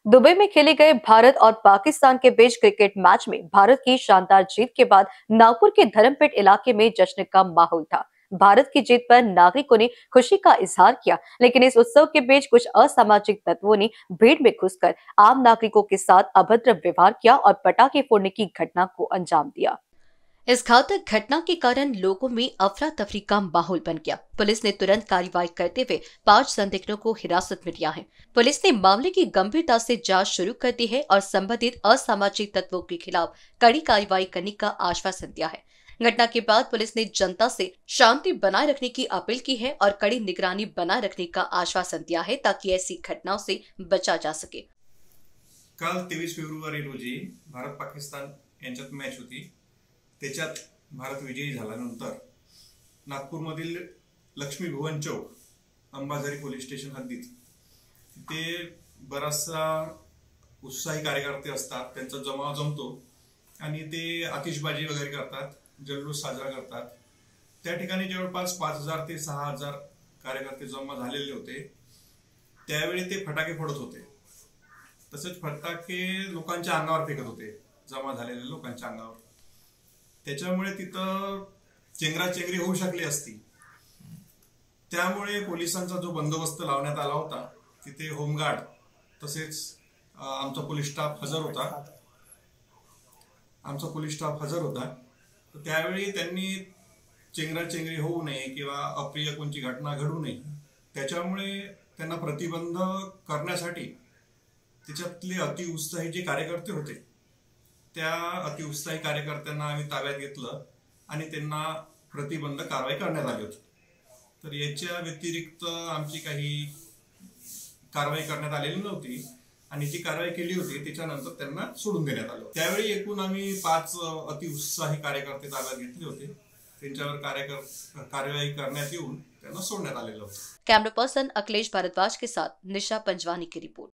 Dubai में खेले गए भारत और पाकिस्तान के बीच क्रिकेट मैच में भारत की शानदार जीत के बाद नागपुर के धर्मपेट इलाके में जश्न का माहौल था। भारत की जीत पर नागरिकों ने खुशी का इजहार किया, लेकिन इस उत्सव के बीच कुछ असामाजिक तत्वों ने भीड़ में घुसकर आम नागरिकों के साथ अभद्र व्यवहार किया और पटाखे फोड़ने की घटना को अंजाम दिया। इस घातक घटना के कारण लोगों में अफरा तफरी का माहौल बन गया। पुलिस ने तुरंत कार्रवाई करते हुए 5 संदिग्धों को हिरासत में लिया है। पुलिस ने मामले की गंभीरता से जांच शुरू कर दी है और संबंधित असामाजिक तत्वों के खिलाफ कड़ी कार्रवाई करने का आश्वासन दिया है। घटना के बाद पुलिस ने जनता से शांति बनाए रखने की अपील की है और कड़ी निगरानी बनाए रखने का आश्वासन दिया है ताकि ऐसी घटनाओं से बचा जा सके। काल 23 फेब्रुवारी रोजी भारत पाकिस्तान यांच्यात मॅच होती। त्याच्यात भारत विजयी झाल्यानंतर नागपूरमधील लक्ष्मी भुवन चौक अंबाझरी पोलीस स्टेशन हद्दीत तिथे बराचसा उत्साही कार्यकर्ते असतात, त्यांचा जमाव जमतो आणि ते आतिषबाजी वगैरे करतात, जल्लोष साजरा करतात। त्या ठिकाणी जवळपास 5000 ते 6000 कार्यकर्ते जमा झालेले होते। त्यावेळी ते फटाके फोडत होते, तसेच फटाके लोकांच्या अंगावर फेकत होते, जमा झालेल्या लोकांच्या अंगावर। त्याच्यामुळे तिथं चेंगराचेंगरी होऊ शकली असती। त्यामुळे पोलिसांचा जो बंदोबस्त लावण्यात आला होता, तिथे होमगार्ड तसेच आमचा पोलीस स्टाफ हजर होता। तर त्यावेळी त्यांनी चेंगराचेंगरी होऊ नये किंवा अप्रिय कोणती घटना घडू नये, त्याच्यामुळे त्यांना प्रतिबंध करण्यासाठी त्याच्यातले अतिउत्साही जे कार्यकर्ते होते, त्या अतिउत्साही कार्यकर्त्यांना आम्ही ताब्यात घेतलं आणि त्यांना प्रतिबंध कारवाई करण्यात आली होती। तर याच्या व्यतिरिक्त आमची काही कारवाई करण्यात आलेली नव्हती आणि जी कारवाई केली होती त्याच्यानंतर त्यांना सोडून देण्यात आलं। त्यावेळी एकूण आम्ही 5 अतिउत्साही कार्यकर्ते ताब्यात घेतले होते। त्यांच्यावर कार्यवाही करण्यात येऊन त्यांना सोडण्यात आलेलं होतं। कैमरा पर्सन अखिलेश भारद्वाज के साथ निशा पंजवानी की रिपोर्ट।